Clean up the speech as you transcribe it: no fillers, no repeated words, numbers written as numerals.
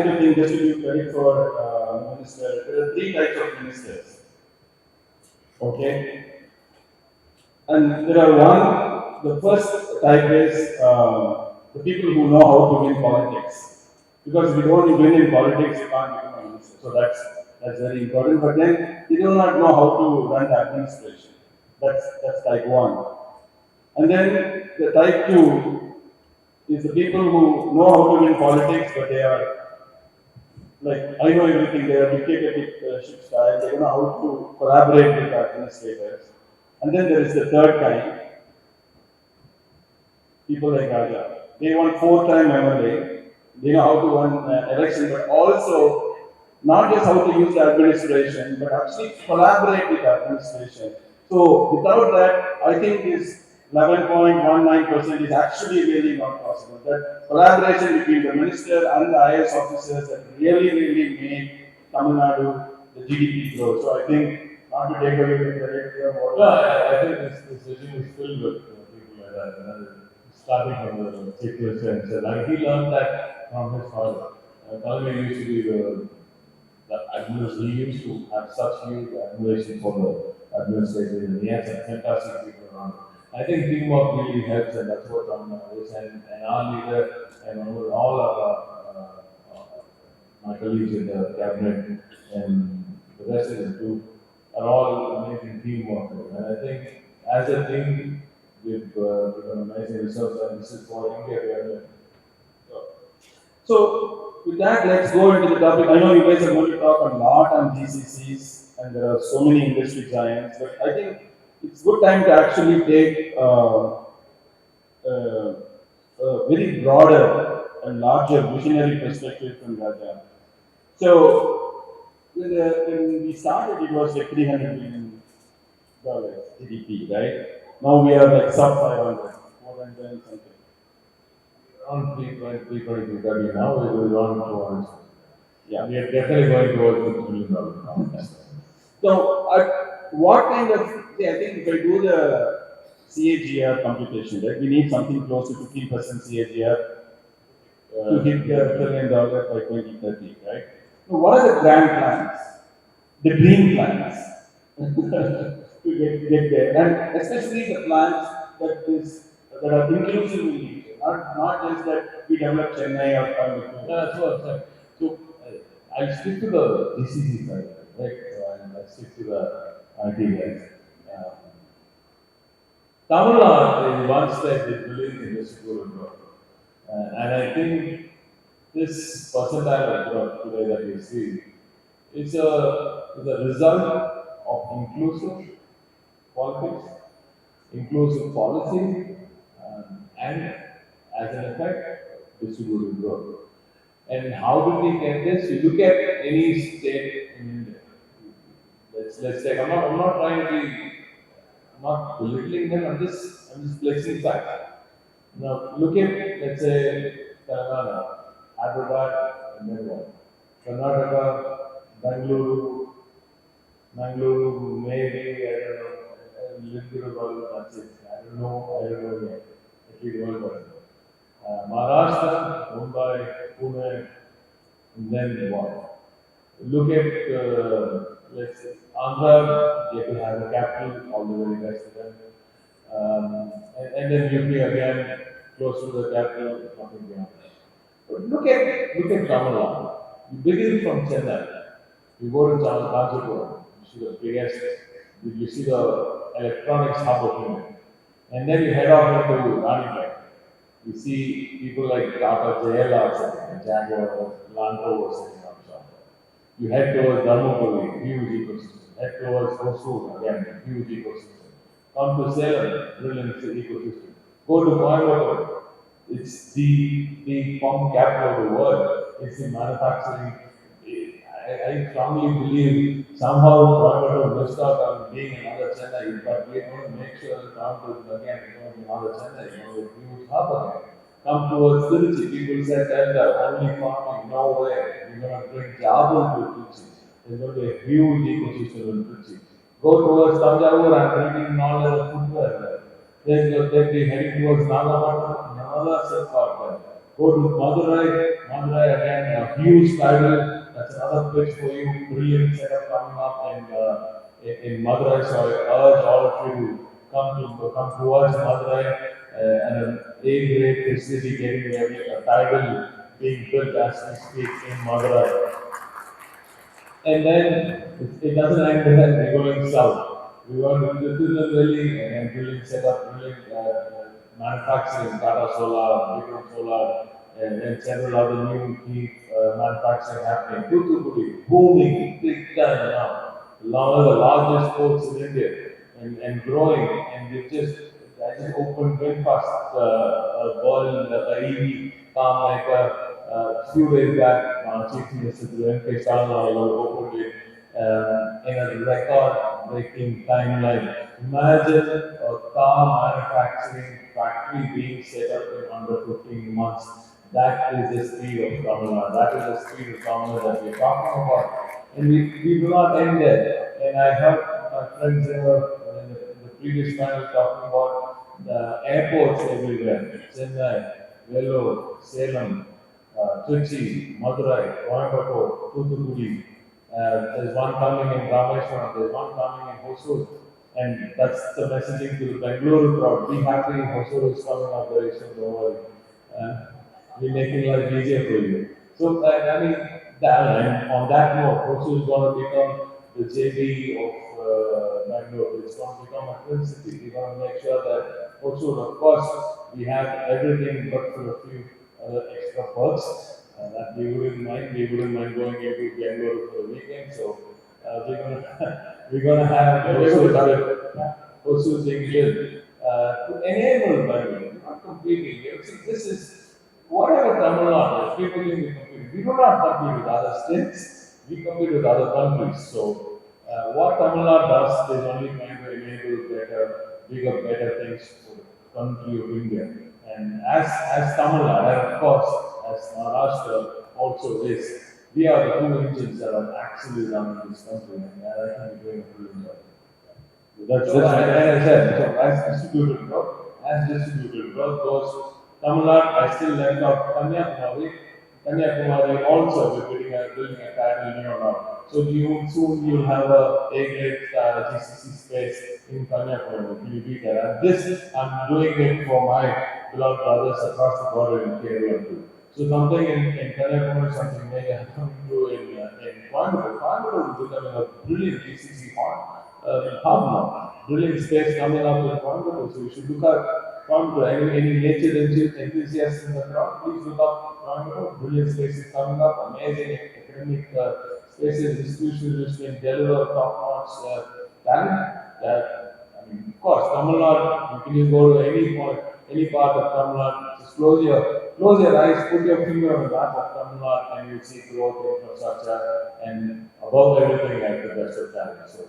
tend to think, just to give credit for minister, there are three types of ministers. Okay? And there are the first type is the people who know how to win politics. Because if you don't win in politics, you can't become a minister. So that's very important. But then they do not know how to run the administration. That's type one. And then the type two is the people who know how to win politics, but they are like, I know everything, they are dictatorship style, they don't know how to collaborate with the administrators. And then there is the third kind, people like Raja. They want four-time MLA, they know how to run election, but also not just how to use the administration, but actually collaborate with the administration. So without that, I think this 11.19% is actually really not possible. That collaboration between the minister and the IS officers that really made Tamil Nadu the GDP grow. So I think, not to take away the credit here, I think this regime is filled with people like that. Starting from the chief minister himself. Like he learned that from his father. Kalvi used to be the administrator. He used to have such huge admiration for the administrators, and he had some fantastic people around. I think teamwork really helps, and that's what is. And our leader and all of my colleagues in the cabinet and the rest of the group are all amazing team workers. And I think as a team, we've become amazing results, and this is for India to. So with that, let's go into the topic. I know you guys are going to talk a lot on GCCs, and there are so many industry giants, but I think it's good time to actually take a very broader and larger visionary perspective from Raja. So when we started, it was like $300 billion GDP, right? Now we are like sub 500, more than 10 something. Around 320, now we will run towards. Yeah, we are definitely going towards $6 billion. So, what kind of, I think if I do the CAGR computation, right, we need something close to 15% CAGR to hit the $1 trillion by 2030, right? So, what are the grand plans, the dream plans to get there, and especially the plans that are inclusive in nature, not just that we develop Chennai or Coimbatore. That's what I'm saying. So I'll stick to the GCC side, right? So I'll stick to the IT guys. Tamil Nadu is one step they believe in this growth. And I think this percentile of growth today that we see is a result of inclusive politics, inclusive policy, and as an effect, distributed growth. And how do we get this? You look at any state in India. Let's take. I'm not trying to be. I'm not belittling them. I'm just placing facts. Now look at, let's say, Telangana, Hyderabad, and then what? Karnataka, Bangalore, maybe, I don't know, a little bit about that's it. I don't know yet. At least one person. Maharashtra, Mumbai, Pune, and then what? Look at, let's say, Andhra, they will have a capital, all the very best of them. And then UP again, close to the capital, nothing beyond that. But look at Tamil Nadu. You begin from Chennai. You go to Kanchipur, you see the biggest, you see the electronics hub of India. And then you head off into Ranipet. You see people like Tata JLR sitting, Jaguar, Land Rover sitting up shop. You head towards Dharmapuri, huge ecosystem. Head towards Hosur, again, huge ecosystem. Come to Salem, brilliant ecosystem. Go to Coimbatore, it's the pump capital of the world. It's the manufacturing. I strongly believe somehow Coimbatore missed out on being another Chennai, but we are going to make sure that Coimbatore again is going to be another Chennai, it's going to be a huge hub again. Come towards Tiruchi, people said Delta, only farming, no way. We're going to bring Java to Tiruchi. There's going to be a huge ecosystem in Tiruchi. Go towards Tanjavur and bringing knowledge of footwear there. They'll be heading towards Nagapattinam, another set part there. Go to Madurai. Madurai again, a huge tidal. That's another pitch for you. Brilliant setup coming up in Madurai. So I urge all of you to come towards Madurai and an A-grade facility getting ready, a tidal being built as we speak in Madurai. And then it doesn't end there, we're going south. We want to do the drilling and drilling setup, drilling manufacturing, Tata Solar, Vikram Solar, and several other new key manufacturing happening. Thoothukudi, booming, big time now. One of the largest ports in India and growing. And I just opened Belfast, world EV farm like a few days back. Chief Minister NxtPix opened it in a record-breaking timeline. Imagine a car manufacturing factory being set up in under 15 months. That is the speed of Tamil Nadu. That is the speed of Tamil Nadu that we are talking about. And we do not end there. And I heard my friends in the previous panel talking about the airports everywhere. Chennai, Vellore, Salem, Trichy, Madurai, Coimbatore, Thoothukudi. There's one coming in Rameshwaram, there's one coming in Hosur. And that's the messaging to the Bengaluru crowd. Be happy, Hosur is coming up very soon, don't worry. Uh, we're making life easier for you. So, I mean, and on that note, Hosur is going to become the JB of Bangalore. It's going to become a twin city. We're going to make sure that Hosur, of course, we have everything but for a few other extra perks. That we wouldn't mind. We wouldn't mind going into Bangalore for the weekend. So we're gonna have Hosur being built to enable Bangalore, not competing. See, this is whatever Tamil Nadu is. People think we compete. We do not compete with other states. We compete with other countries. So what Tamil Nadu does is only going to enable bigger, better things for the country of India. And as Tamil Nadu, and of course, as Maharashtra also is, we are the two engines that are actually running this country, and I think we're doing a brilliant job. That's and I said, so as distributed growth goes, Tamil Nadu, I still left out Kanyakumari. Kanyakumari also we're building a title now. So soon you'll have a A-grade GCC space in Kanyakumari. Can you beat that? And this, I'm doing it for my beloved brothers across the border in Kerala too. So something in Kanyakumari, something major coming through in Coimbatore. Coimbatore is becoming a brilliant GCC hub now. Brilliant space coming up in Coimbatore. So you should look at Coimbatore. Any nature enthusiasts in the crowd, please look up Coimbatore. Brilliant spaces coming up. Amazing academic spaces, institutions which can deliver top-notch talent. Of course, Tamil Nadu, you can just go to any point, any part of Tamil Nadu, just close your eyes, put your finger on the map of Tamil Nadu, and you'll see growth, infrastructure, and above everything, at the best of talent. So